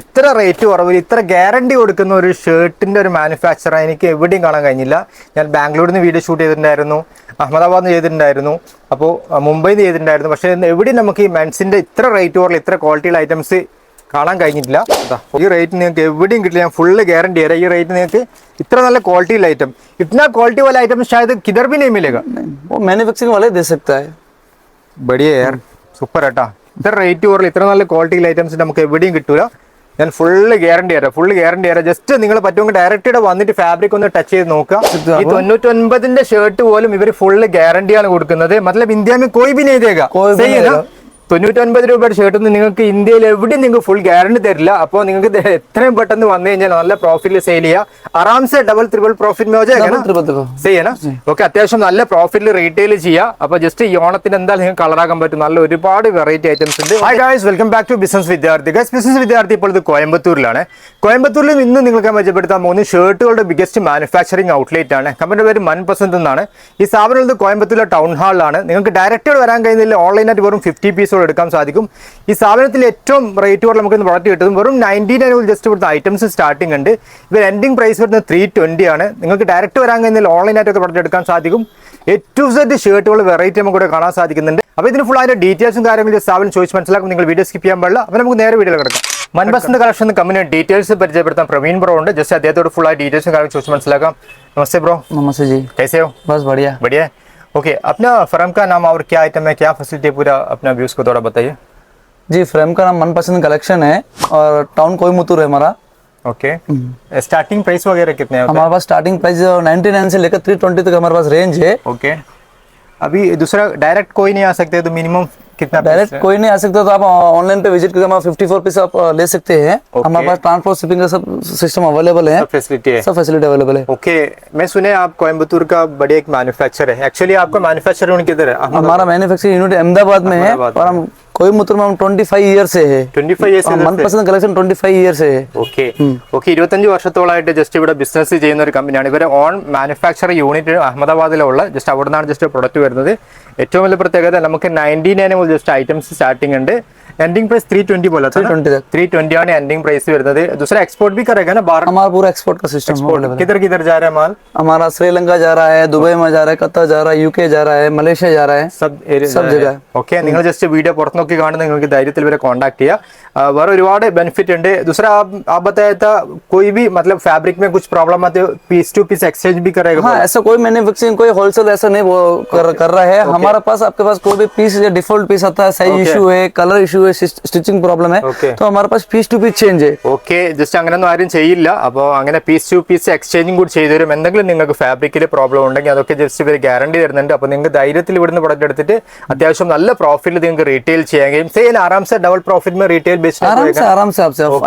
ഇത്ര റേറ്റ് കുറവിൽ ഇത്ര ഗ്യാരണ്ടി കൊടുക്കുന്ന ഒരു ഷർട്ടിൻ്റെ ഒരു മാനുഫാക്ചർ എനിക്ക് എവിടെയും കാണാൻ കഴിഞ്ഞില്ല. ഞാൻ ബാംഗ്ലൂരിൽ നിന്ന് വീഡിയോ ഷൂട്ട് ചെയ്തിട്ടുണ്ടായിരുന്നു, അഹമ്മദാബാദിൽ നിന്ന് ചെയ്തിട്ടുണ്ടായിരുന്നു, അപ്പോൾ മുംബൈയിൽ നിന്ന് ചെയ്തിട്ടുണ്ടായിരുന്നു. പക്ഷേ എവിടെയും നമുക്ക് ഈ മെൻസിൻ്റെ ഇത്ര റേറ്റ് കുറവിൽ ഇത്ര ക്വാളിറ്റിയുള്ള ഐറ്റംസ് കാണാൻ കഴിഞ്ഞിട്ടില്ല. ഈ റേറ്റ് നിങ്ങൾക്ക് എവിടെയും കിട്ടില്ല. ഞാൻ ഫുള്ള് ഗ്യാരണ്ടി തരാം. ഈ റേറ്റ് നിങ്ങൾക്ക് इतना നല്ല क्वालिटी आइटम, इतना क्वालिटी वाला आइटम शायद किधर भी नहीं मिलेगा. वो मैन्युफैक्चरिंग वाले दे सकता है. बढ़िया यार, സൂപ്പർ ഏട്ടാ. ഇത്ര റേറ്റ് കുറവിൽ ഇത്ര നല്ല ക്വാളിറ്റി ഐറ്റംസ് നമുക്ക് എവിടെയും കിട്ടൂല. ഞാൻ ഫുള്ള് ഗ്യാരണ്ടി തരാം. ജസ്റ്റ് നിങ്ങൾ പറ്റുമെങ്കിൽ ഡയറക്റ്റ് വന്നിട്ട് ഫാബ്രിക് ഒന്ന് ടച്ച് ചെയ്ത് നോക്കുക. ഈ 99 ഷർട്ട് പോലും ഇവർ ഫുള്ള് ഗ്യാരണ്ടിയാണ് കൊടുക്കുന്നത്. മതലബ് ഇന്ത്യ में कोई भी नहीं देगा. 99 രൂപയുടെ ഷർട്ട് നിങ്ങൾക്ക് ഇന്ത്യയിൽ എവിടെയും നിങ്ങൾക്ക് ഫുൾ ഗ്യാരണ്ടി തരില്ല. അപ്പോൾ നിങ്ങൾക്ക് എത്രയും പെട്ടെന്ന് വന്നു കഴിഞ്ഞാൽ നല്ല പ്രോഫിറ്റിൽ സെയിൽ ചെയ്യുക. ആറാംസെ ഡബിൾ ട്രിപ്പിൾ പ്രോഫിറ്റ് ചെയ്യണം. ഓക്കെ, അത്യാവശ്യം നല്ല പ്രോഫിറ്റിൽ റീറ്റെയിൽ ചെയ്യുക. അപ്പോൾ ജസ്റ്റ് ഈ ഓണത്തിന് എന്തായാലും നിങ്ങൾക്ക് കളറാക്കാൻ പറ്റും. നല്ല ഒരുപാട് വെറൈറ്റി ഐറ്റംസ് ഉണ്ട്. Hi guys, welcome back to business Vidyarthi. Business Vidyarthi ഇപ്പോൾ ഇത് കോയമ്പത്തൂരിലാണ്. കോയമ്പത്തൂരിൽ ഇന്ന് നിങ്ങൾക്ക് പരിചയപ്പെടുത്താൻ പോകുന്നത് ഷർട്ടുകളുടെ ബിഗസ്റ്റ് മാനുഫാക്ചറിംഗ് ഔട്ട്ലെറ്റ് ആണ്. കമ്പനിയുടെ പേര് മൻപസന്ത് എന്നാണ്. ഈ സ്ഥാപനം ഇത് കോയമ്പത്തൂരിലെ ടൗൺ ഹാളിലാണ്. നിങ്ങൾക്ക് ഡയറക്റ്റ് വരാൻ കഴിയുന്നില്ല, ഓൺലൈനായിട്ട് വെറും 50 പീസ് എടുക്കാൻ സാധിക്കും. ഈ സ്ഥാപനത്തിൽ ഏറ്റവും റേറ്റ് കുറവ് നമുക്ക് പ്രൊഡക്റ്റ് കിട്ടുന്നത് വെറും 99 ജസ്റ്റ് ഇവിടുത്തെ ഐറ്റംസ് സ്റ്റാർട്ടിംഗ് ഉണ്ട്. ഇവർ എൻഡിങ് പ്രൈസ് വരുന്നത് 320 ആണ്. നിങ്ങൾക്ക് ഡയറക്റ്റ് വരാൻ കഴിഞ്ഞാൽ ഓൺലൈനായിട്ട് പ്രൊഡക്റ്റ് എടുക്കാൻ സാധിക്കും. A to Z ഷർട്ടുകൾ വെറൈറ്റി നമുക്ക് ഇവിടെ കാണാൻ സാധിക്കുന്നുണ്ട്. അപ്പോൾ ഇതിന് ഫുൾ ആയിട്ട് ഡീറ്റെയിൽസും കാര്യങ്ങളും സ്ഥാപനം ചോദിച്ച് മനസ്സിലാക്കും. നിങ്ങൾ വീഡിയോ സ്കിപ്പ് ചെയ്യാൻ പാടില്ല. അപ്പോൾ നമുക്ക് നേരെ വീഡിയോ കിടക്കാം. मनपसंद कलेक्शन कंपनी डीटेल्स परिचय प्रवीण ब्रो ഉണ്ട്. जैसे അദ്ദേഹത്തോട് ഫുൾ ആയി ഡീറ്റെയിൽസും കാര്യങ്ങളും ചോദിച്ച് മനസ്സിലാക്കാം. नमस्ते ब्रो. नमस्ते जी, कैसे हो? बस बढ़िया. ओके, अपना फर्म का नाम और क्या आइटम है, क्या फैसिलिटी, पूरा अपना व्यूज को थोड़ा बताइए. जी, फ्रेम का नाम मनपसंद कलेक्शन है और टाउन कोयमुत्तूर है हमारा. ओके, स्टार्टिंग प्राइस वगैरह कितने हैं? हमारे पास स्टार्टिंग प्राइस 99 से लेकर 320 तक हमारे पास रेंज है. ओके, अभी दूसरा डायरेक्ट कोई नहीं आ सकते तो मिनिमम कितना? डायरेक्ट कोई नहीं आ सकता तो आप ऑनलाइन पे विजिट करके हमारा 54 पीस आप ले सकते हैं. हमारे पास ट्रांसपोर्ट शिपिंग का सब सिस्टम अवेलेबल है, सब फैसिलिटी अवेलेबल है. ओके, मैं सुने आप कोयम्बतूर का बड़े एक मैन्युफैक्चर है. एक्चुअली आपका मैन्युफैक्चर यूनिट किधर है? हमारा मैन्युफैक्चरिंग यूनिट अहमदाबाद में है और हम कोयमुत्तूर में हम 25 ईयर से है. 25 years मनपसंद कलेक्शन 25 ईयर से है. ഓക്കെ, 25 വർഷത്തോളായിട്ട് ജസ്റ്റ് ഇവിടെ ബിസിനസ് ചെയ്യുന്ന ഒരു കമ്പനിയാണ്. ഇവരെ ഓൺ മാനുഫാക്ചർ യൂണിറ്റ് അഹമ്മദാബാദിലുള്ള ജസ്റ്റ് അവിടെ നിന്നാണ് ജസ്റ്റ് പ്രൊഡക്റ്റ് വരുന്നത്. ഏറ്റവും വലിയ പ്രത്യേകത നമുക്ക് 99 മുതൽ ജസ്റ്റ് ഐറ്റംസ് സ്റ്റാർട്ടിംഗ് ഉണ്ട്. एंडिंग प्राइस 320 बोला था. 320 ആണ് एंडिंग प्राइस വരുന്നത്. दूसरा एक्सपोर्ट भी करेगा ना बाहर? हमारा पूरा एक्सपोर्ट का सिस्टम है. किधर किधर जा रहा है माल? हमारा श्रीलंका जा रहा है, दुबई में जा रहा है, कतर जा रहा है, यूके जा रहा है, मलेशिया जा रहा है, सब जगह. ओके, നിങ്ങൾ ജസ്റ്റ് വീഡിയോ പുറത്ത് നോക്കി കാണുന്ന നിങ്ങൾക്ക് ധൈര്യത്തിൽ ഇവരെ കോൺടാക്ട് ചെയ്യാം. വേറെ ഒരുപാട് ബെനിഫിറ്റ് ഉണ്ട്. दूसरा आप बताया था कोई भी मतलब फैब्रिक में कुछ प्रॉब्लम आते हो पीस टू पीस एक्सचेंज भी करेगा? हाँ, ऐसा कोई मैन्युफैक्चरिंग कोई होलसेल ऐसा नहीं वो कर रहा है. हमारे पास आपके पास कोई भी पीस या डिफॉल्ट पीस आता है, साइज इशू है, कलर इशू है, स्टिचिंग प्रॉब्लम है, तो हमारे पास पीस टू पीस चेंज है. ഓക്കെ, ജസ്റ്റ് അങ്ങനെയൊന്നും ആരും ചെയ്യില്ല. അപ്പോൾ അങ്ങനെ പീസ് ടു പീസ് എക്സ്ചേഞ്ചും കൂടി ചെയ്തു തരും. എന്തെങ്കിലും നിങ്ങൾക്ക് ഫാബ്രിക്കിൽ പ്രോബ്ലം ഉണ്ടെങ്കിൽ അതൊക്കെ ജസ്റ്റ് ഇവർ ഗ്യാരണ്ടി തരുന്നുണ്ട്. അപ്പോൾ നിങ്ങൾക്ക് ധൈര്യത്തിൽ ഇവിടുന്ന് പ്രൊഡക്റ്റ് എടുത്തിട്ട് അത്യാവശ്യം നല്ല പ്രോഫിറ്റിൽ നിങ്ങൾക്ക് റീറ്റെയിൽ ചെയ്യാൻ കഴിയും. സെയിൽ आराम से डबल प्रॉफिट में रिटेल बेचना आराम से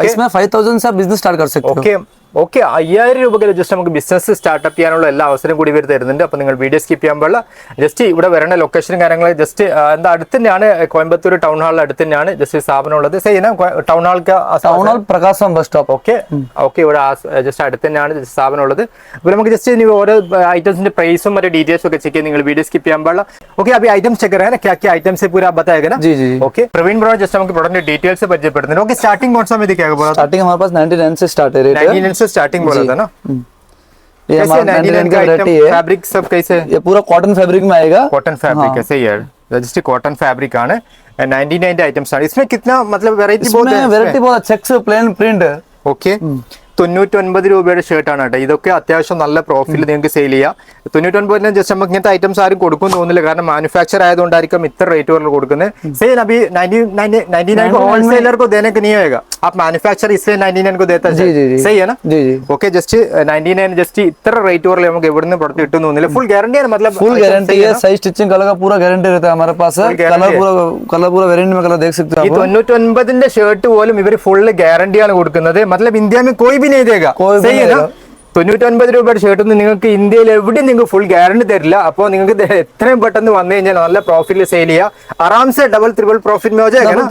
इसमें 5000 से आप बिजनेस स्टार्ट कर सकते हो. ओके, 5000 രൂപയ്ക്ക് ജസ്റ്റ് നമുക്ക് ബിസിനസ് സ്റ്റാർട്ടപ്പ് ചെയ്യാനുള്ള എല്ലാ അവസരം കൂടി ഇവർ തരുന്നുണ്ട്. അപ്പോൾ നിങ്ങൾ വീഡിയോ സ്കിപ്പ് ചെയ്യാൻ പാടില്ല. ജസ്റ്റ് ഇവിടെ വരേണ്ട ലൊക്കേഷനും കാര്യങ്ങൾ ജസ്റ്റ് എന്താ അടുത്ത് തന്നെയാണ്. കോയമ്പത്തൂർ ടൗൺ ഹാളിൽ അടുത്ത് തന്നെയാണ് ജസ്റ്റ് സ്ഥാപനം ഉള്ളത്. ടൗൺ ഹാൾ പ്രകാശം ബസ് സ്റ്റോപ്പ്. ഓക്കെ, ഇവിടെ ജസ്റ്റ് അടുത്ത് തന്നെയാണ് സ്ഥാപനം ഉള്ളത്. അപ്പോൾ നമുക്ക് ജസ്റ്റ് ഓരോ ഐറ്റംസിന്റെ പ്രൈസും മറ്റേ ഡീറ്റെയിൽസും ഒക്കെ ചെക്ക് ചെയ്ത് നിങ്ങൾ വീഡിയോ സ്കിപ്പ് ചെയ്യാൻ പാടില്ല. ഓക്കെ, അപ്പോൾ ഐറ്റംസ് ചെക്ക് करें क्या क्या आइटम्स है पूरा बताएगा ना? जी जी. ओके, प्रवीण ब्रो जस्ट हमको प्रोडक्ट डिटेल्स से परिचय. ओके, स्टार्टिंग कौन सा में दिखाएगा बोला? स्टार्टिंग हमारे पास 99 से स्टार्ट है. 99 से स्टार्टिंग बोला था ना. ये हमारा 99 का वैरायटी है. फैब्रिक सब कैसे? ये पूरा कॉटन फैब्रिक में आएगा. कॉटन फैब्रिक है, सही है. जस्ट कॉटन फैब्रिक ആണ്. 99 आइटम्स ആണ്. इसमें कितना मतलब वैरायटी बहुत है? वैरायटी बहुत चेक्स प्लेन प्रिंट. ओके, 99 രൂപയുടെ ഷർട്ടാണ് കേട്ടോ. ഇതൊക്കെ അത്യാവശ്യം നല്ല പ്രോഫിറ്റിൽ നിങ്ങൾക്ക് സെയിൽ ചെയ്യാം. 99 ജസ്റ്റ് നമുക്ക് ഇങ്ങനത്തെ ഐറ്റംസ് ആരും കൊടുക്കും തോന്നില്ല. കാരണം മാനുഫാക്ചർ ആയതുകൊണ്ടായിരിക്കും ഇത്ര റേറ്റ് കൊണ്ട് കൊടുക്കുന്നത്. सेल अभी 99 को होलसेलर को देने का नहीं होगा. आप मैन्युफैक्चर इसलिए 99 को देता है. सही है ना? जी जी. ओके, जस्ट 99 जस्ट इतना रेट और നമുക്ക് എവിടുന്ന് പ്രൊഡക്റ്റ് കിട്ടും തോന്നില്ല. ഫുൾ ഗ്യാരണ്ടി ആണ്. मतलब फुल गारंटी है. साइज स्टिचिंग कलर का पूरा गारंटी रहता है हमारे पास. कलर पूरा वेरिएंट में कलर देख सकते हो आप. 99 ഷർട്ട് പോലും ഇവർ ഫുൾ ഗ്യാരണ്ടിയാണ് കൊടുക്കുന്നത്. मतलब इंडिया में कोई भी नहीं देगा. सही है ना? 99 രൂപയുടെ ഷർട്ട് നിങ്ങൾക്ക് ഇന്ത്യയിൽ എവിടെയും നിങ്ങൾക്ക് ഫുൾ ഗ്യാരണ്ടി തരില്ല. അപ്പോൾ നിങ്ങൾക്ക് എത്രയും പെട്ടെന്ന് വന്നു കഴിഞ്ഞാൽ നല്ല പ്രോഫിറ്റിൽ സെയിൽ ചെയ്യുക. आराम से डबल ट्रिपल प्रॉफिट में हो जाएगा ना?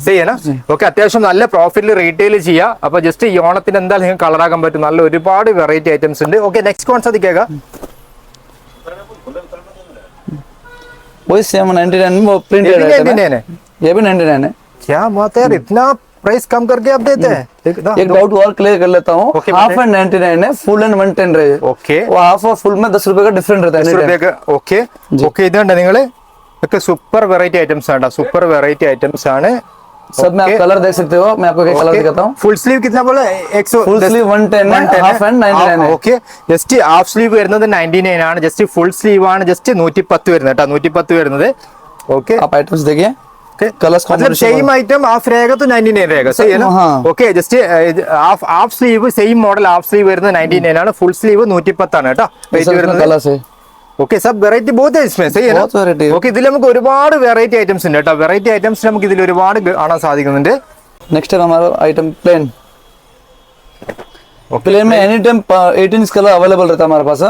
सही है ना? ഓക്കെ, അത്യാവശ്യം നല്ല പ്രോഫിറ്റിൽ റീറ്റെയിൽ ചെയ്യുക. അപ്പോൾ ജസ്റ്റ് ഈ ഓണത്തിന് എന്തായാലും നിങ്ങൾക്ക് കളറാക്കാൻ പറ്റും. നല്ല ഒരുപാട് വെറൈറ്റി ഐറ്റംസ് ഉണ്ട്. ഓക്കെ, നെക്സ്റ്റ് कौन सा दिखेगा? वही सेम 99 में प्रिंटेड है. ये भी 99 है. क्या बात है यार, इतना प्राइस कम करके आप देते हैं? एक डाउट और क्लियर कर लेता हूँ, हाफ एंड 99 है, फुल एंड 110 रहे, ओके वो हाफ और फुल में 10 रुपए का डिफरेंट रहता है anytime. ഓക്കെ ഓക്കെ ഇതുണ്ട് നിങ്ങൾ ഇതൊക്കെ സൂപ്പർ വെറൈറ്റി ഐറ്റംസ് ആണ്, സൂപ്പർ വെറൈറ്റി ഐറ്റംസ് ആണ്. सब में आप कलर देख सकते हो, मैं आपको एक कलर दिखाता हूँ. ഫുൾ സ്ലീവ് കിतना बोला? फुल स्लीव 110 है, हाफ एंड 99 है. ഓക്കെ ജസ്റ്റ് ഹാഫ് സ്ലീവ് വരുന്നത് 99 ആണ്, ജസ്റ്റ് ഫുൾ സ്ലീവ് ആണ് ജസ്റ്റ് 110 വരുന്നത് കേട്ടോ, 110 വരുന്നത്. ഓക്കെ आप आइटम्स देखिए, कलर्स मतलब सेम आइटम हाफ रहेगा तो 99 रहेगा, सही है ना? Okay just half sleeve same model half sleeve വരുന്നത് 99 ആണ്, फुल स्लीव 110 ആണ് കേട്ടോ റേറ്റ് വരുന്നത്. कलर्स है. ओके सब वेराइटी बहुत है इसमें, सही है ना? बहुत वेराइटी. ഓക്കെ ഇതിൽ നമുക്ക് ഒരുപാട് വെറൈറ്റി ഐറ്റംസ് ഉണ്ട് കേട്ടോ, വെറൈറ്റി ഐറ്റംസ് നമുക്ക് ഇതിൽ ഒരുപാട് കാണാൻ സാധിക്കുന്നുണ്ട്. नेक्स्ट है हमारा आइटम प्लेन. प्लेन में एनी टाइम 18 कलर अवेलेबल रहता है हमारे पास.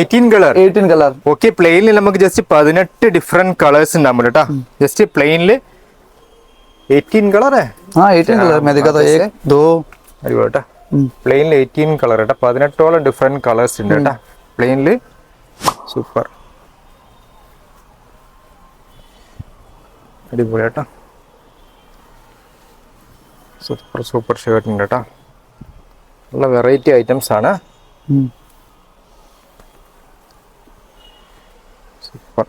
18 കളർ 18 कलर. ഓക്കെ പ്ലെയിനിൽ നമുക്ക് ജസ്റ്റ് 18 ഡിഫറെന്റ് കളേഴ്സ് ഉണ്ടാവും കേട്ടോ, ജസ്റ്റ് പ്ലെയിനിൽ 18 കളർ है. हाँ 18 कलर मैं दिखा था, 1 2 അടിപൊളി കേട്ടോ. പ്ലെയിനിൽ 18 കളർ കേട്ടോ, 18ഓളം ഡിഫറെന്റ് കളേഴ്സ് ഉണ്ട് കേട്ടോ പ്ലെയിനിൽ. സൂപ്പർ അടിപൊളി കേട്ടോ, സൂപ്പർ സൂപ്പർ ഷർട്ട് ഉണ്ട് കേട്ടോ, നല്ല വെറൈറ്റി ഐറ്റംസ് ആണ്. സൂപ്പർ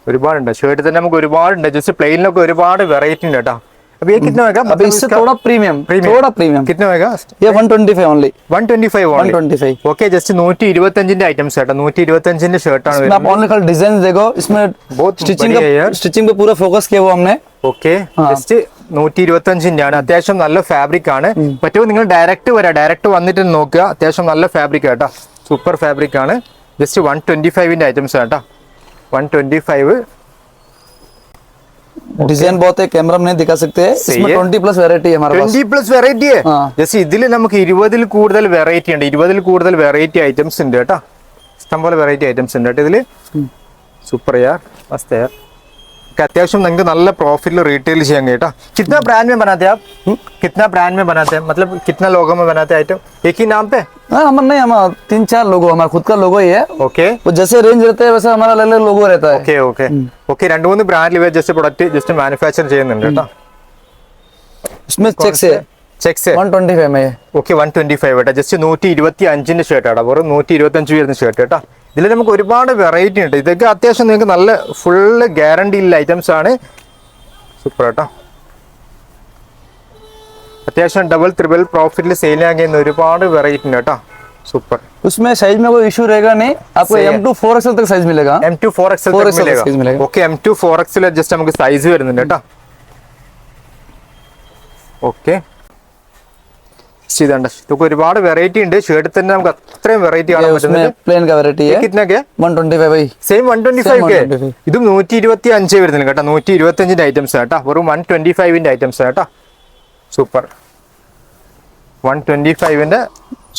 ഒരുപാടുണ്ട് ഷർട്ട് തന്നെ, നമുക്ക് ഒരുപാടുണ്ട്, ജസ്റ്റ് പ്ലെയിനിലൊക്കെ ഒരുപാട് വെറൈറ്റി ഉണ്ട് കേട്ടോ. अभी ये कितना होगा? अभी इससे थोड़ा प्रीमियम, थोड़ा प्रीमियम. कितना होगा? ये 125 only. 125 only. 125. Okay just 125 items കേട്ടോ, 125 ഷർട്ട് ആണ് इसमें आप ओनली कल डिजाइन देखो, इसमें बहुत स्टिचिंग बढ़िया है यार. स्टिचिंग पे पूरा फोकस किया हुआ हमने. ഓക്കെ ജസ്റ്റ് 125 ആണ്, അത്യാവശ്യം നല്ല ഫാബ്രിക് ആണ്. പറ്റുമോ നിങ്ങൾ ഡയറക്റ്റ് വരാം, ഡയറക്റ്റ് വന്നിട്ട് നോക്കുക, അത്യാവശ്യം നല്ല ഫാബ്രിക് കേട്ടോ, സൂപ്പർ ഫാബ്രിക് ആണ്. ജസ്റ്റ് 125 ഐറ്റംസ് കേട്ടോ, 125. डिजाइन बहुत है, कैमरा में नहीं दिखा सकते हैं, इसमें 20 प्लस वैरायटी है हमारे पास. 20 പ്ലസ് വെറൈറ്റി ജസ്റ്റ് ഇതിൽ നമുക്ക് 20 കൂടുതൽ വെറൈറ്റി ഉണ്ട്, 20 കൂടുതൽ വെറൈറ്റി ഐറ്റംസ് ഉണ്ട് കേട്ടോ, ഇഷ്ടംപോലെ വെറൈറ്റി ഐറ്റംസ് ഉണ്ട് കേട്ടോ ഇതില്. സൂപ്പർ യാർ മസ്ത് യാർ, अत्याവശ്യം നിങ്ങൾക്ക് നല്ല പ്രോഫിറ്റിൽ റീറ്റെയിൽ ചെയ്യാൻ കേട്ടോ. कितना ब्रांड में बनाते हैं आप? कितना ब्रांड में बनाते हैं, मतलब कितना लोगों में बनाते हैं आइटम, एक ही नाम पे? हाँ हमारा नहीं, हमारा 3-4 लोगो, हमारा खुद का लोगो ही है. ओके वो जैसे रेंज रहता है वैसे हमारा अलग अलग लोगो रहता है. ഓക്കെ ഓക്കെ ഓക്കെ 2-3 ബ്രാൻഡിൽ ജസ്റ്റ് പ്രൊഡക്റ്റ് ജസ്റ്റ് മാനുഫാക്ചർ ചെയ്യുന്നുണ്ട് കേട്ടോ. इसमें चेक्स है, ചെക്സ് 125 में है. ഓക്കെ 125 കേട്ടോ, ജസ്റ്റ് 125 ഷർട്ട് ആട്ടോ, വെറും 125 വരുന്ന ഷർട്ട് കേട്ടോ. ഇതിൽ നമുക്ക് ഒരുപാട് വെറൈറ്റി ഉണ്ട്, ഇതൊക്കെ അത്യാവശ്യം നിങ്ങൾക്ക് നല്ല ഫുള്ള് ഗ്യാരണ്ടി ഉള്ള ഐറ്റംസ് ആണ്. സൂപ്പർ കേട്ടോ, അത്യാവശ്യം ഡബിൾ ട്രിപ്പിൾ പ്രോഫിറ്റിൽ സെയിൽ ചെയ്യാൻ കഴിയുന്ന ഒരുപാട് വെറൈറ്റി ഉണ്ട് കേട്ടോ. സൂപ്പർ. उसमें साइज में कोई इशू रहेगा नहीं, आपको M2 4XL तक साइज मिलेगा. M2 4XL size मिलेगा. ഓക്കെ M2 4XL ജസ്റ്റ് നമുക്ക് സൈസ് വരുന്നുണ്ട് കേട്ടോ. ഓക്കെ ഇതുണ്ട്, ഇതൊക്കെ ഒരുപാട് വെറൈറ്റി ഉണ്ട് ഷർട്ടിൽ തന്നെ, നമുക്ക് അത്രയും വെറൈറ്റി കാണാൻ പറ്റുന്നത്. प्लेन का वैरायटी है. कितना के? 125 भाई. സെയിം 125 के. ഇതും 125 വരുന്നില്ല കേട്ടോ, 125 ഐറ്റംസ് കേട്ടോ, വെറും 125 ഐറ്റംസ് കേട്ടോ. സൂപ്പർ 125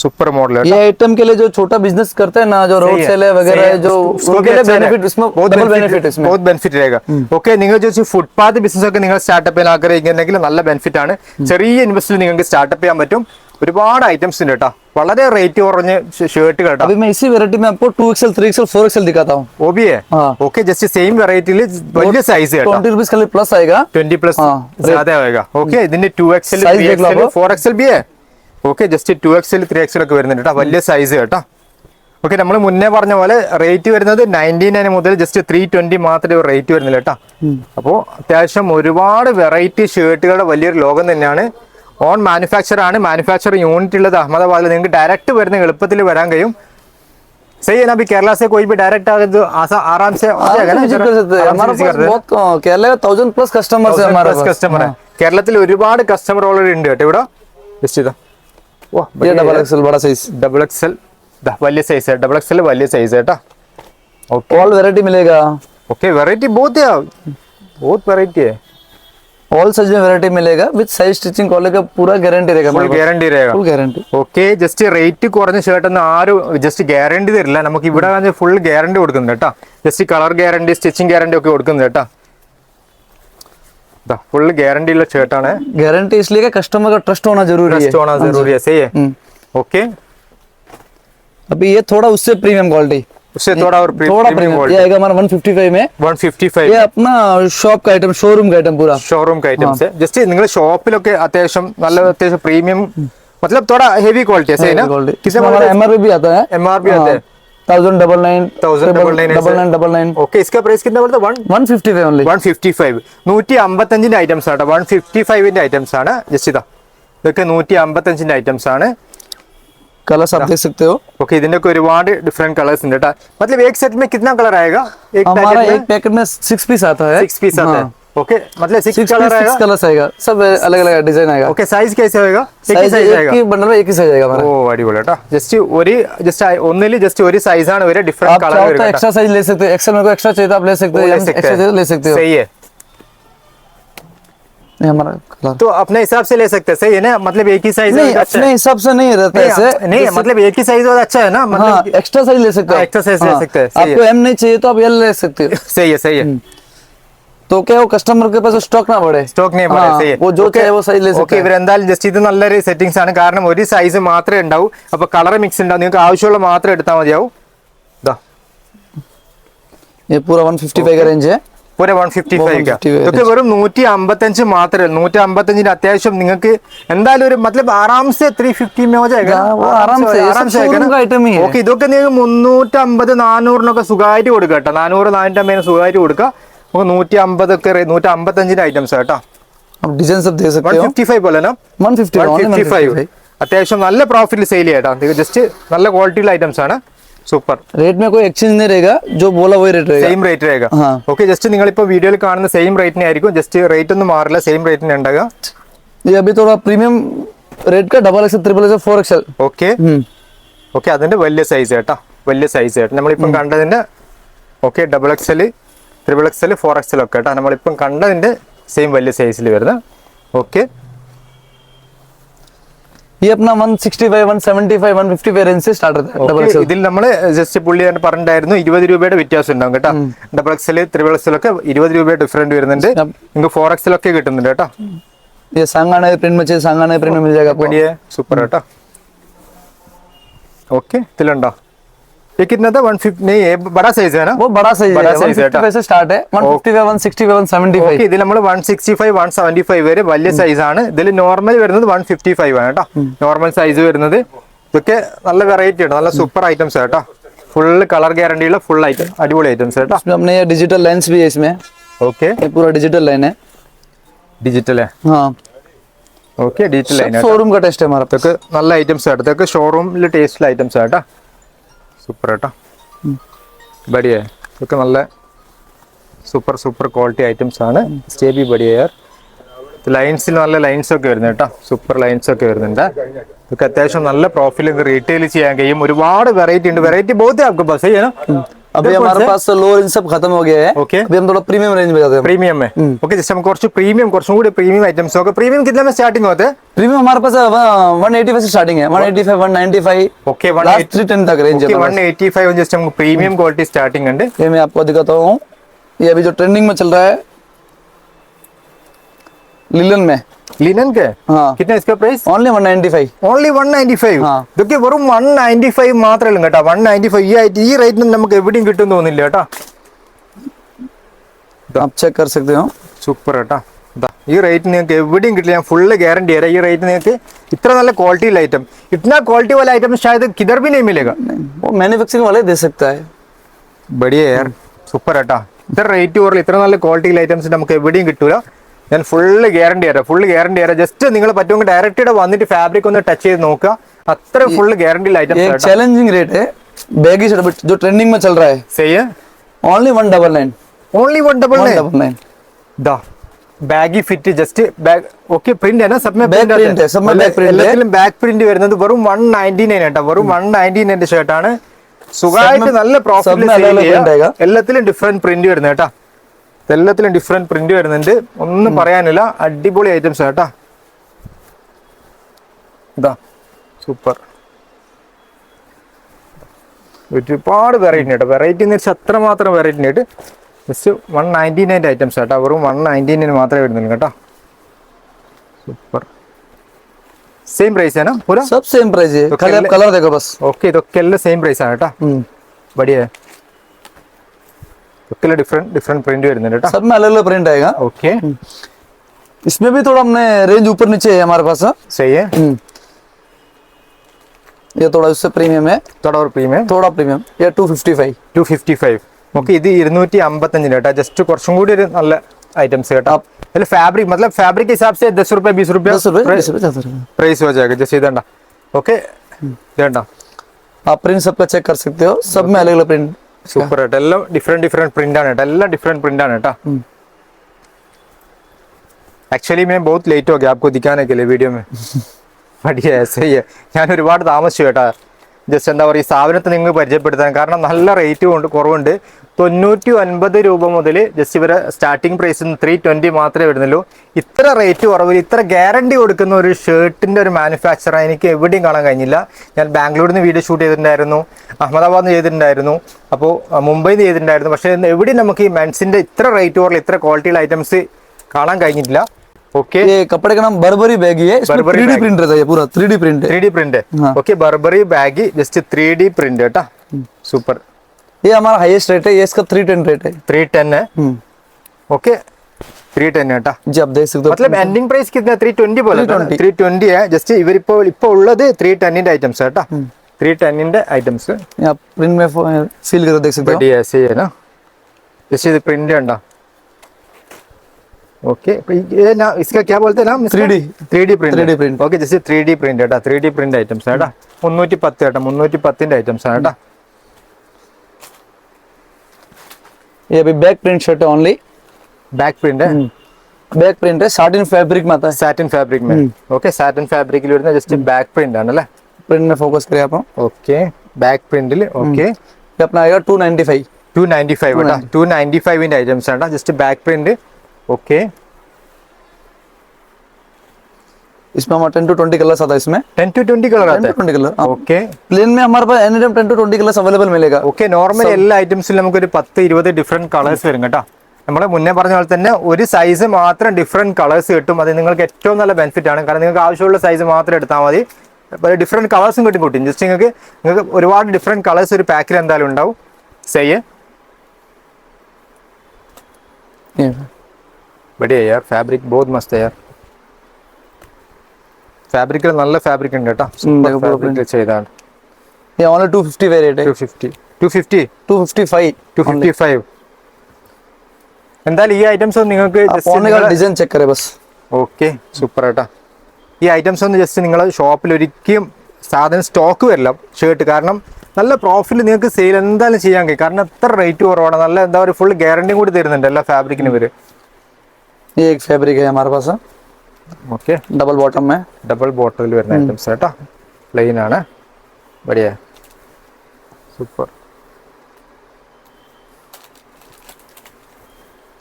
सुपर मॉडल है. ये आइटम के लिए जो छोटा बिजनेस करते हैं ना, जो रोड सेल है वगैरह है, जो उनके लिए बेनिफिट, इसमें डबल बेनिफिट इसमें बहुत बेनिफिट रहेगा. ഓക്കെ നിങ്ങൾ ജസ്റ്റ് ഫുട്പാത്ത് ബിസിനസ് ഒക്കെ നിങ്ങൾ സ്റ്റാർട്ടപ്പ് ചെയ്യാൻ ആഗ്രഹിക്കുന്നുണ്ടെങ്കിൽ നല്ല ബെനിഫിറ്റ് ആണ്, ചെറിയ ഇൻവെസ്റ്റിൽ നിങ്ങൾക്ക് സ്റ്റാർട്ടപ്പ് ചെയ്യാൻ പറ്റും. ഒരുപാട് ഐറ്റംസ് ഉണ്ട് കേട്ടോ, വളരെ റേറ്റ് കുറഞ്ഞ ഷർട്ടുകൾ കേട്ടോ. अभी मैं इसी वैरायटी में आपको 2XL 3XL 4XL दिखाता हूँ. वो भी है. ओके जस्ट सेम वेराइटी വലിയ സൈസ് കേട്ടോ, 20 रुपीस खाली प्लस आएगा, 20 प्लस ज्यादा आएगा. ओके ഇതിന്റെ 2XL 3XL 4XL भी है. ഓക്കെ ജസ്റ്റ് 2XL 3XL ഒക്കെ വരുന്നുണ്ട് കേട്ടോ, വലിയ സൈസ് കേട്ടോ. ഓക്കെ നമ്മൾ മുന്നേ പറഞ്ഞ പോലെ റേറ്റ് വരുന്നത് 99 മുതൽ ജസ്റ്റ് 320 മാത്രമേ റേറ്റ് വരുന്നില്ല കേട്ടോ. അപ്പോൾ അത്യാവശ്യം ഒരുപാട് വെറൈറ്റി ഷർട്ടുകളുടെ വലിയൊരു ലോകം തന്നെയാണ്. ഓൺ മാനുഫാക്ചർ ആണ്, മാനുഫാക്ചർ യൂണിറ്റ് ഉള്ളത് അഹമ്മദാബാദിൽ, നിങ്ങൾക്ക് ഡയറക്റ്റ് വരുന്ന എളുപ്പത്തിൽ വരാൻ കഴിയും. सही है ना, अभी केरला से कोई भी डायरेक्ट आगे तो आराम से आ जाएगा ना, कर सकते हैं. हमारे पास बहुत केरला का 1000 प्लस कस्टमर्स है हमारे पास. कस्टमर है കേരളത്തിൽ ഒരുപാട് കസ്റ്റമർ ഓൾറെഡി ഉണ്ട് കേട്ടോ ഇവിടെ. ജസ്റ്റ് ഇതാ ये डबल एक्सएल बड़ा साइज, डबल एक्सएल വലിയ സൈസ് है, डबल एक्सएल വലിയ സൈസ് है. ओके ऑल वैरायटी मिलेगा. ओके वैरायटी बहुत है, बहुत वैरायटी है, ऑल साइज में वैरायटी मिलेगा विद साइज स्टिचिंग क्वालिटी का पूरा गारंटी रहेगा, फुल गारंटी रहेगा, full guarantee. Okay just rate കുറഞ്ഞ ഷർട്ട് ഒന്നും ആരും ജസ്റ്റ് ഗ്യാരണ്ടി തരില്ല, നമുക്ക് ഇവിടെ ഫുൾ ഗ്യാരണ്ടി കൊടുക്കുന്നുണ്ട് കേട്ടോ. Just colour guarantee stitching guarantee ഒക്കെ കൊടുക്കുന്നുണ്ട് കേട്ടോ. फुल गारंटी ला शर्ट ആണ്. गारंटी इसलिए कि कस्टमर का ट्रस्ट होना जरूरी है, ट्रस्ट होना जरूरी है, सही है. ओके अभी ये थोड़ा उससे प्रीमियम क्वालिटी, उससे थोड़ा और थोड़ा प्रीमियम प्रीमियम ये क्वालिटी। आएगा हमारा 155 में 155 ये अपना शॉप का आइटम शोरूम का आइटम पूरा ഷോറൂം ഐറ്റംസ് ജസ്റ്റ് നിങ്ങൾ ഷോപ്പിലൊക്കെ അത്യാവശ്യം നല്ല അത്യാവശ്യം പ്രീമിയം मतलब थोड़ा हेवी क्वालिटी है सही ना इसमें हमारा एमआरपी भी आता है एमआरपी आता है 1099 1999 ओके इसका प्राइस कितना बोलते 155 ओनली 155 155 ഐറ്റംസ് ആണ് 155 ഐറ്റംസ് ആണ് ജസ്റ്റ് ഇതാ ഇതൊക്കെ 155 ഐറ്റംസ് ആണ് कलर्स आप देख सकते हो ओके ഇതിന്റെ ഒക്കെ ഒരുപാട് ഡിഫറെന്റ് കളേഴ്സ് ഉണ്ട് ട്ടാ मतलब एक सेट में कितना कलर आएगा एक हमारा पैकेट एक पैकेट में 6 पीस आता है 6 पीस आता है ओके मतलब 6 कलर 6 आएगा कलर्स आएगा सब अलग अलग डिजाइन आएगा ओके साइज कैसे होएगा एक ही साइज साइज एक आएगा ही बंडल में एक ही साइज आएगा हमारा ഓ അടിപൊളി കേട്ടോ ജസ്റ്റ് ഒരു ജസ്റ്റ് ഒന്നില് ജസ്റ്റ് ഒരു സൈസ് ആണ് വരെ ഡിഫറെന്റ് आप കളർ चाहो വരും तो കേട്ടോ एक्स्ट्रा साइज ले सकते हो एक्स्ट्रा मेरे को एक्स्ट्रा चाहिए तो आप ले सकते हो वो ले एक्स्ट्रा सकते हैं। चाहिए तो ले सकते हो सही है ये हमारा कलर तो अपने हिसाब से ले सकते हैं सही है ना मतलब एक ही साइज नहीं अपने हिसाब से नहीं रहता है ऐसे नहीं मतलब एक ही साइज अच्छा है ना हाँ मतलब एक्स्ट्रा साइज ले सकते हो हाँ, extra size ले सकते हैं, सही आपको एम नहीं चाहिए तो आप एल ले सकते हो सही है सही है तो क्या वो कस्टमर के पास स्टॉक ना बढ़े സ്റ്റോക്ക് നെയിം हाँ, സही है वो जो चाहे वो साइज ले ഓക്കെ सकते हैं ഇവരെന്തായാലും ജസ്റ്റ് ഇത് നല്ലൊരു സെറ്റിംഗ്സ് ആണ് കാരണം ഒരു സൈസ് മാത്രമേ ഉണ്ടാവൂ അപ്പൊ കളർ മിക്സ് ഉണ്ടാവും നിങ്ങൾക്ക് ആവശ്യമുള്ള മാത്രം എടുത്താൽ മതിയാവും ഇതാ ये पूरा 155 का रेंज है पूरे 155 का 155 ഇതൊക്കെ വെറും 155 മാത്രമേ 155 അത്യാവശ്യം നിങ്ങൾക്ക് എന്തായാലും ഒരു मतलब आराम से 350 में हो जाएगा हाँ, वो आराम से, ये सब showroom का item ही है। ഓക്കെ ഇതൊക്കെ നിങ്ങൾക്ക് 350 400 സുഖമായിട്ട് കൊടുക്കുക കേട്ടോ 400 450 സുഖമായിട്ട് കൊടുക്കുക നമുക്ക് 150 ഒക്കെ 155 ഐറ്റംസ് കേട്ടോ आप डिजाइन सब दे सकते हो 155 പോലെ 150 only 155 അത്യാവശ്യം നല്ല പ്രോഫിറ്റിൽ സെയിൽ ചെയ്യാം ജസ്റ്റ് നല്ല ക്വാളിറ്റിയുള്ള ഐറ്റംസ് ആണ് സൂപ്പർ रेट में कोई एक्सचेंज नहीं रहेगा जो बोला वही रेट रहेगा സെയിം റേറ്റ് रहेगा हाँ। ഓക്കെ ജസ്റ്റ് നിങ്ങൾ ഇപ്പോൾ വീഡിയോയിൽ കാണുന്ന സെയിം റേറ്റിനെ ആയിരിക്കും ജസ്റ്റ് റേറ്റ് ഒന്നും മാറില്ല സെയിം റേറ്റിന് ഉണ്ടാകുക ये अभी थोड़ा प्रीमियम रेट का double XL triple XL 4XL okay okay അതിന്റെ വലിയ സൈസ് കേട്ടോ വലിയ സൈസ് കേട്ടോ നമ്മളിപ്പം കണ്ടതിന്റെ ഓക്കെ XXL XXL 4XL ഒക്കെ കേട്ടോ നമ്മളിപ്പം കണ്ടതിന്റെ സെയിം വലിയ സൈസിൽ വരുന്ന ഓക്കെ ये अपना 165 175 155 रेंज से स्टार्ट होता है डबल ഓക്കെ एक्सएल ഇതിൽ നമ്മൾ ജസ്റ്റ് പുള്ളി തന്നെ പറഞ്ഞിട്ടായിരുന്നു 20 രൂപയുടെ വ്യത്യാസം ഉണ്ടാവും കേട്ടോ XXL XXL ഒക്കെ 20 രൂപയുടെ ഡിഫറെന്റ് വരുന്നുണ്ട് നിങ്ങൾക്ക് 4XL ഒക്കെ കിട്ടുന്നുണ്ട് കേട്ടോ ये सांगाना प्रिंट में चाहिए सांगाना प्रिंट में मिल जाएगा आपको बढ़िया सुपर है ओके तिलंडा ये कितना था 150 नहीं ये बड़ा साइज है ना वो बड़ा साइज बड़ा है size है 155 से स्टार्ट है 155 165 175 ഓക്കെ ഇതിൽ നമ്മൾ 165 175 വരെ വലിയ സൈസ് ആണ് ഇതിൽ നോർമൽ വരുന്നത് 155 ആണ് കേട്ടോ നോർമൽ സൈസ് വരുന്നത് ഇതൊക്കെ നല്ല വെറൈറ്റി ആണ് നല്ല സൂപ്പർ ഐറ്റംസ് കേട്ടോ ഫുൾ കളർ ഗ്യാരണ്ടി ഉള്ള ഫുൾ ഐറ്റം അടിപൊളി ഐറ്റംസ് കേട്ടോ इसमें अपने ये डिजिटल लेंस भी है इसमें ഓക്കെ ये पूरा डिजिटल लाइन है ഡിജിറ്റൽ हाँ ഓക്കെ ഡിജിറ്റൽ ലൈൻ शोरूम का टेस्ट है हमारा ഇതൊക്കെ നല്ല ഐറ്റംസ് ആണ് ഇതൊക്കെ ഷോറൂമിൽ ടേസ്റ്റുള്ള ഐറ്റംസ് ആട്ടോ സൂപ്പർ കേട്ടോ ബടിയ ഇതൊക്കെ നല്ല സൂപ്പർ സൂപ്പർ ക്വാളിറ്റി ഐറ്റംസ് ആണ് സ്റ്റേ ബി ബടിയ യാർ ലൈൻസിൽ നല്ല ലൈൻസ് ഒക്കെ വരുന്നത് കേട്ടോ സൂപ്പർ ലൈൻസ് ഒക്കെ വരുന്നുണ്ട് ഇതൊക്കെ അത്യാവശ്യം നല്ല പ്രോഫിറ്റ് റീറ്റെയിൽ ചെയ്യാൻ കഴിയും ഒരുപാട് വെറൈറ്റി ഉണ്ട് വെറൈറ്റി बहुत है आपके पास है ना अभी हमारे पास लो रेंज सब खत्म हो गया है ओके अभी हम थोड़ा प्रीमियम रेंज में जाते हैं प्रीमियम में ओके जैसे हम കുറച്ച് प्रीमियम കുറച്ചും കൂടി प्रीमियम आइटम्स होगा प्रीमियम कितने में स्टार्टिंग होते हैं प्रीमियम हमारे पास 185 से स्टार्टिंग है 185 195 ओके लास्ट 310 तक रेंज है ओके हमारे 185 जस्ट हमको प्रीमियम क्वालिटी स्टार्टिंग है पास। ये मैं आपको दिखाता हूँ ये अभी जो ट्रेंडिंग में चल रहा है लिलन में लिनन के हाँ कितना इसका प्राइस ओनली 195 ഓൺലി 195 ആ. ഇതൊക്കെ വെറും 195 മാത്രമേ ഉള്ളൂ കേട്ടോ 195 ഈ റേറ്റിന് നമുക്ക് എവിടെയും കിട്ടും തോന്നില്ല കേട്ടോ आप चेक कर सकते हो സൂപ്പർ കേട്ടോ ഇതാ ഈ റേറ്റ് നിങ്ങൾക്ക് എവിടെയും കിട്ടില്ല ഞാൻ ഫുള്ള് ഗ്യാരണ്ടി തരാം ഈ റേറ്റ് നിങ്ങൾക്ക് ഇത്ര നല്ല ക്വാളിറ്റി ഐറ്റം इतना क्वालिटी वाला आइटम शायद किधर भी नहीं मिलेगा वो मैन्युफैक्चरिंग वाले दे सकता है बढ़िया यार സൂപ്പർ കേട്ടോ ഇത്ര റേറ്റ് കുറവില്ല ഇത്ര നല്ല ക്വാളിറ്റി ഐറ്റംസ് നമുക്ക് എവിടെയും കിട്ടൂല ഞാൻ ഫുള്ള് ഗ്യാരണ്ടി തരാം ജസ്റ്റ് നിങ്ങൾ പറ്റുമെങ്കിൽ ഡയറക്റ്റ് ഇവിടെ വന്നിട്ട് ഫാബ്രിക് ഒന്ന് ടച്ച് ചെയ്ത് നോക്കുക അത്ര ഫുള്ള് ഗ്യാരണ്ടി ये ഐറ്റംസ് एक चैलेंजिंग रेट है बैगी शर्ट जो ट्रेंडिंग में चल रहा है सही है ओनली 199 ओनली 199 199 दा baggy fit just bag okay print ആണ് സബ് Back print है, सब में back print है। എല്ലാത്തിലും ബാക്ക് പ്രിന്റ് വരുന്നത് വെറും 199 കേട്ടോ വെറും 199 ഷർട്ട് ആണ് സുഖമായിട്ട് നല്ല सब പ്രോഫിറ്റ് में अलग-अलग print आएगा। എല്ലാത്തിലും ഡിഫറെന്റ് പ്രിന്റ് വരുന്നത് കേട്ടോ എല്ലാത്തിലും ഡിഫറെന്റ് പ്രിന്റ് വരുന്നുണ്ട് ഒന്നും പറയാനില്ല അടിപൊളി ഐറ്റംസ് കേട്ടോ ഇതാ സൂപ്പർ ഒരുപാട് വെറൈറ്റി കേട്ടോ വെറൈറ്റി എന്ന് വെച്ചാൽ അത്രമാത്രം വെറൈറ്റി ആയിട്ട് ജസ്റ്റ് 199 ഐറ്റംസ് കേട്ടോ വെറും 199 മാത്രമേ വരുന്നുള്ളൂ കേട്ടോ സൂപ്പർ സെയിം പ്രൈസ് ആണ് പൂര सब सेम प्राइस है तो खाली आप कलर- कलर देखो बस ഓക്കെ ഇതൊക്കെ എല്ലാം സെയിം പ്രൈസ് ആണ് കേട്ടോ ബടിയ ഒക്കെ ഡിഫറെന്റ് പ്രിന്റ് വരുന്നുണ്ട് കേട്ടോ. सब में अलग अलग प्रिंट आएगा. ഓക്കെ इसमें भी थोड़ा हमने रेंज ऊपर नीचे है हमारे पास. सही है. ये थोड़ा उससे प्रीमियम है. थोड़ा और प्रीमियम. थोड़ा प्रीमियम. ये 255. 255. ഓക്കെ ഇത് 255 കേട്ടോ. ജസ്റ്റ് കുറച്ചും കൂടി ഒരു നല്ല ഐറ്റംസ് കേട്ടോ. അതിൽ ഫാബ്രിക് मतलब फैब्रिक के हिसाब से 10 रुपए 20 रुपए 10 रुपए 20 रुपए 10 रुपए प्राइस हो जाएगा. जैसे इधर ओके इधर आप प्रिंट सबका चेक कर सकते हो. सब में अलग अलग प्रिंट. സൂപ്പർ ആയിട്ട് എല്ലാം ഡിഫറെന്റ് പ്രിന്റ് ആണ് കേട്ടോ. എല്ലാം ഡിഫറെന്റ് പ്രിന്റ് ആണ് കേട്ടോ. एक्चुअली मैं बहुत लेट हो गया आपको दिखाने के लिए वीडियो में. बढ़िया है सही है. ഞാൻ ഒരുപാട് താമസിച്ചു കേട്ടോ. ജസ്റ്റ് എന്താ പറയുക ഈ സാധനത്തെ നിങ്ങൾക്ക് പരിചയപ്പെടുത്താൻ. കാരണം നല്ല റേറ്റ് കുറവുണ്ട്. 950 രൂപ മുതൽ ജസ്റ്റ് ഇവരെ സ്റ്റാർട്ടിംഗ് പ്രൈസ് 320 മാത്രമേ വരുന്നുള്ളൂ. ഇത്ര റേറ്റ് കുറവിൽ ഇത്ര ഗ്യാരണ്ടി കൊടുക്കുന്ന ഒരു ഷർട്ടിന്റെ ഒരു മാനുഫാക്ചർ എനിക്ക് എവിടെയും കാണാൻ കഴിഞ്ഞില്ല. ഞാൻ ബാംഗ്ലൂരിൽ നിന്ന് വീഡിയോ ഷൂട്ട് ചെയ്തിട്ടുണ്ടായിരുന്നു, അഹമ്മദാബാദിൽ നിന്ന് ചെയ്തിട്ടുണ്ടായിരുന്നു, അപ്പോൾ മുംബൈയിൽ നിന്ന് ചെയ്തിട്ടുണ്ടായിരുന്നു. പക്ഷേ എവിടെയും നമുക്ക് ഈ മെൻസിന്റെ ഇത്ര റേറ്റ് കുറവിൽ ഇത്ര ക്വാളിറ്റിയുള്ള ഐറ്റംസ് കാണാൻ കഴിഞ്ഞിട്ടില്ല. ओके ये कपड़े का नाम बर्बरी बैगी है. इसमें 3D प्रिंट रहता है. ये पूरा 3D प्रिंट है. 3D प्रिंट है. Okay Barbari baggy just 3D print है टा. सुपर. ये हमारा हाईएस्ट रेट है. ये इसका 310 रेट है. 310 है. ओके 310 है टा. जी आप देख सकते हो. मतलब एंडिंग प्राइस कितना 320 बोला था. 320 है. जस्ट इवर ഇപ്പോൾ ഉള്ളത് 310 ന്റെ ഐറ്റംസ് है टा. 310 ന്റെ ഐറ്റംസ്. आप प्रिंट में फील करके देख सकते हो. बढ़िया ऐसे है ना. जैसे ये प्रिंट है ना. ओके ये ना इसका क्या बोलते हैं नाम. 3D print. ओके जैसे 3D प्रिंट है 3D प्रिंट आइटम्स है 310 है 310 ന്റെ ഐറ്റംസ് ആണ് ട്ടാ. ये अभी बैक प्रिंट शर्ट है ओनली. बैक प्रिंट है. बैक प्रिंट है. साटिन फैब्रिक में आता है. साटिन फैब्रिक में. ओके साटिन फैब्रिक ൽ വരുന്ന ജസ്റ്റ് ബാക്ക് പ്രിന്റ് ആണ് അല്ലേ. प्रिंट में फोकस करें आप. Okay back പ്രിന്റിൽ. ഓക്കെ ये अपना आएगा 295. 295 है 295 ന്റെ ഐറ്റംസ് ആണ് ജസ്റ്റ് ബാക്ക് പ്രിന്റ്. ओके इसमें हमारा 10 to 20 कलर्स आता है. इसमें 10 to 20 कलर आता है. 20 कलर. ओके प्लेन में हमारे पास any time 10 to 20 colours available मिलेगा. ഓക്കെ നോർമൽ എല്ലാ ഐറ്റംസിലും നമുക്ക് ഒരു 10-20 ഡിഫറെന്റ് കളേഴ്സ് വരും കേട്ടോ. നമ്മൾ മുന്നേ പറഞ്ഞ പോലെ തന്നെ ഒരു സൈസ് മാത്രം ഡിഫറെന്റ് കളേഴ്സ് കിട്ടും. അത് നിങ്ങൾക്ക് ഏറ്റവും നല്ല ബെനിഫിറ്റ് ആണ്. കാരണം നിങ്ങൾക്ക് ആവശ്യമുള്ള സൈസ് മാത്രം എടുത്താൽ മതി. ഡിഫറെന്റ് കളേഴ്സും കിട്ടും കൂട്ടി. ജസ്റ്റ് നിങ്ങൾക്ക് ഒരുപാട് ഡിഫറെന്റ് കളേഴ്സ് ഒരു പാക്കിൽ എന്തായാലും ഉണ്ടാവും. സही है. बढ़िया यार फैब्रिक बहुत मस्त है यार. फैब्रिक നല്ല ഫാബ്രിക് ഉണ്ട് കേട്ടോ. സൂപ്പർ ഫാബ്രിക് ചെയ്താണ്. ये ओनली 250 वेरिएंट है. 255 എന്തായാലും ഈ ഐറ്റംസ് ഒന്ന് നിങ്ങൾക്ക് ഡിസൈൻ ചെക്ക് കരേ ബസ്. ഓക്കെ സൂപ്പർ കേട്ടോ. ഈ ഐറ്റംസ് ഒന്ന് ജസ്റ്റ് നിങ്ങൾ ഷോപ്പിൽ ഒരിക്കലും സാധനം സ്റ്റോക്ക് വരില്ല ഷർട്ട്. കാരണം നല്ല പ്രോഫിറ്റ് നിങ്ങൾക്ക് സെയിൽ എന്തായാലും ചെയ്യാൻ കഴിയും. കാരണം എത്ര റേറ്റ് കുറവാണ്. നല്ല എന്താ പറയുക ഫുൾ ഗ്യാരണ്ടിയും കൂടി തരുന്നുണ്ട് എല്ലാ ഫാബ്രിക്കിന് ഇവര്. ये एक फैब्रिक है हमारे पास. ओके डबल बॉटम में. डबल बॉटल വരുന്ന ഐറ്റംസ് കേട്ടോ. പ്ലെയിൻ ആണ്. बढ़िया सुपर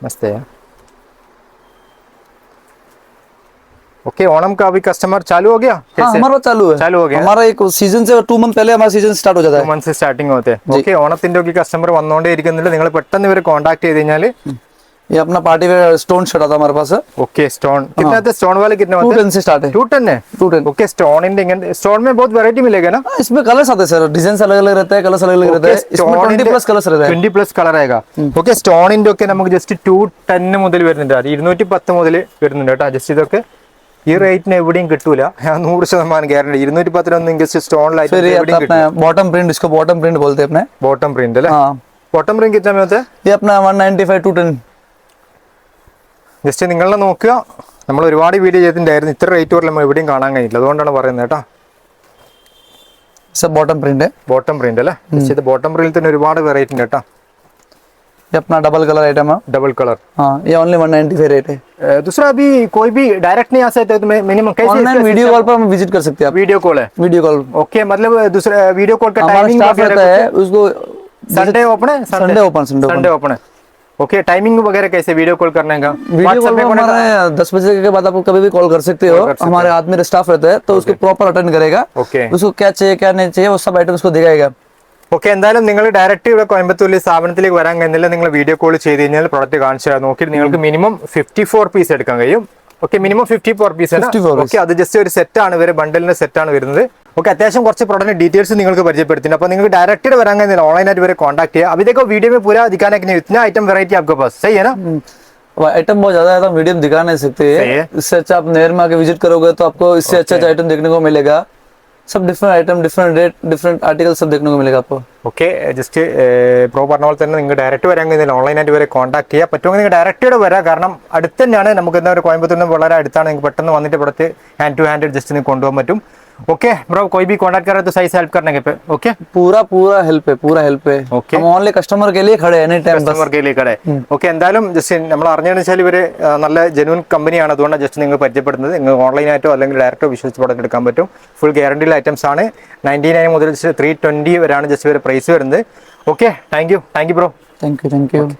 मस्त है. ओके ओणम का अभी कस्टमर चालू हो गया. हाँ, हमारा चालू हो गया. हमारा एक सीजन से 2 मंथ पहले हमारा सीजन स्टार्ट हो जाता है. 2 मंथ से स्टार्टिंग होते हैं. ओके ഓണത്തിന്റെ ഒക്കെ കസ്റ്റമർ വന്നുകൊണ്ടേ ഇരിക്കുന്നുണ്ട്. നിങ്ങൾ പെട്ടെന്ന് ഇവരെ കോൺടാക്ട് ചെയ്ത് കഴിഞ്ഞാൽ ये अपना पार्टी वेयर स्टोन शर्ट आता हमारे पास. ओके स्टोन कितना था. स्टोन वाले कितने होते हैं. 210 से स्टार्ट है. 210 है. 210. ओके स्टोन इंडियन स्टोन में बहुत वैरायटी मिलेगा ना. इसमें कलर्स आते हैं सर. डिजाइन अलग अलग रहता है. कलर्स अलग अलग रहता है. इसमें 20 प्लस कलर्स रहता है. 20 പ്ലസ് കളർ ആയേगा. ഓക്കെ സ്റ്റോണിന്റെ ഒക്കെ നമുക്ക് ജസ്റ്റ് 210 മുതൽ വരുന്നുണ്ട്. 210 മുതൽ വരുന്നുണ്ട് കേട്ടോ. ജസ്റ്റ് ഇതൊക്കെ ഈ റേറ്റിന് എവിടെയും കിട്ടൂല. 100% ഗ്യാരണ്ടി. 210 ജസ്റ്റ് സ്റ്റോണിലായിട്ട് എവിടെയും കിട്ടില്ല. बॉटम प्रिंट, इसको बॉटम प्रिंट बोलते हैं अपने. बॉटम प्रिंट है. हां बॉटम प्रिंट कितना में होता है. ये अपना 195 210. ജസ്റ്റ് നിങ്ങളെ നോക്കുക. നമ്മൾ ഒരുപാട് വീഡിയോ ചെയ്തിട്ടുണ്ടായിരുന്നു. ഇത്ര റേറ്റ് വരെ നമ്മൾ എവിടെയും കാണാൻ കഴിയില്ല. അതുകൊണ്ടാണ് പറയുന്നത് കേട്ടോ. सब बॉटम प्रिंट है. बॉटम प्रिंट അല്ലേ. ജസ്റ്റ് ഇത് ബോട്ടം പ്രിന്റിൽ തന്നെ ഒരുപാട് വെറൈറ്റി ഉണ്ട് കേട്ടോ. ये अपना डबल कलर आइटम है. Double colour. हाँ ये ओनली 195 रेट है. दूसरा अभी कोई भी डायरेक्ट नहीं आ सकता तो मिनिमम कैसे ऑनलाइन वीडियो कॉल पर हम विजिट कर सकते हैं आप. वीडियो कॉल है. Video call. ओके मतलब दूसरा वीडियो कॉल का टाइमिंग स्टाफ रहता है उसको. संडे ओपन है. संडे ओपन है. ओके टाइमिंग वगैरह कैसे वीडियो कॉल करने का. वीडियो कॉल हमारे 10 बजे के बाद आप कभी भी कॉल कर सकते हो. हमारे आदमी स्टाफ रहता है तो उसको प्रॉपर अटेंड करेगा. ओके उसको क्या चाहिए क्या नहीं चाहिए वो सब आइटम उसको दिखाएगा. ഓക്കെ എന്തായാലും നിങ്ങൾ ഡയറക്റ്റ് ഇവിടെ കോയമ്പത്തൂരിൽ സ്ഥാപനത്തിലേക്ക് വരാൻ കഴിഞ്ഞില്ല. നിങ്ങൾ വീഡിയോ കോൾ ചെയ്ത് കഴിഞ്ഞാൽ പ്രോഡക്റ്റ് കാണിച്ചു തരാം. നോക്കിയിട്ട് നിങ്ങൾക്ക് മിനിമം 54 പീസ് എടുക്കാൻ കഴിയും. ഓക്കെ മിനിമം 54 പീസ് ആണ്. ഓക്കെ അത് ജസ്റ്റ് ഒരു സെറ്റ് ആണ്. ഇവര് ബണ്ടലിന്റെ സെറ്റ് ആണ് വരുന്നത്. ഓക്കെ, അത്യാവശ്യം കുറച്ച് പ്രോഡക്റ്റ് ഡീറ്റെയിൽസ് നിങ്ങൾക്ക് പരിചയപ്പെടുത്തുന്നു. അപ്പോൾ നിങ്ങൾക്ക് डायरेक्ट വരാൻ കഴിയുന്നില്ല, ഓൺലൈനായിട്ട് വരെ കോൺടാക്ട് ചെയ്യുക. अभी देखो वीडियो में पूरा दिखाने के लिए इतना आइटम वैरायटी आपके पास, सही है ना? आइटम बहुत ज्यादा है तो वीडियो में दिखा नहीं सकते सही है। इससे अच्छा आप नेर में आके विजिट करोगे तो आपको इससे अच्छा आइटम देखने को मिलेगा. सब different item, different rate, different article सब देखने को मिलेगा आपको. ഓക്കെ, ജസ്റ്റ് പ്രോ പറഞ്ഞ പോലെ തന്നെ നിങ്ങൾക്ക് ഡയറക്റ്റ് വരാൻ കഴിയുന്നില്ല, ഓൺലൈനായിട്ട് വരെ കോൺടാക്ട് ചെയ്യുക. പറ്റുമെങ്കിൽ നിങ്ങൾ ഡയറക്റ്റ് വരാം, കാരണം അടുത്ത് തന്നെയാണ്. നമുക്ക് എന്താ പറയുക, കോയമ്പത്തൂരിൽ നിന്ന് വളരെ അടുത്താണ്. നിങ്ങൾക്ക് പെട്ടെന്ന് വന്നിട്ട് ഇവിടുത്തെ ഹാൻഡ് ടു ഹാൻഡ് ജസ്റ്റ് നിങ്ങൾക്ക് കൊണ്ടുപോകാൻ പറ്റും. ओके ब्रो, कोई भी कांटेक्ट करे तो सही से हेल्प करने के पे. ओके, पूरा हेल्प है, पूरा हेल्प है. Okay. हम ओनली कस्टमर के लिए खड़े हैं एनी टाइम. കസ്റ്റമർ കെയിലേ കട. ഓക്കെ, എന്തായാലും ജസ്റ്റ് നമ്മൾ അറിഞ്ഞതെന്ന് വെച്ചാൽ ഇവര് നല്ല ജെന്യൂൻ കമ്പനിയാണ്. അതുകൊണ്ടാണ് ജസ്റ്റ് നിങ്ങൾ പരിചയപ്പെടുന്നത്. നിങ്ങൾ ഓൺലൈനായിട്ടോ അല്ലെങ്കിൽ ഡയറക്റ്റോ വിശ്വസിച്ച് പ്രോഡക്റ്റ് എടുക്കാൻ പറ്റും. ഫുൾ ഗ്യാരണ്ടിയുള്ള ഐറ്റംസ് ആണ്. 99 മുതൽ 320 വരെയാണ് ജസ്റ്റ് ഇവരെ പ്രൈസ് വരുന്നത്. Okay, thank you bro. Thank you.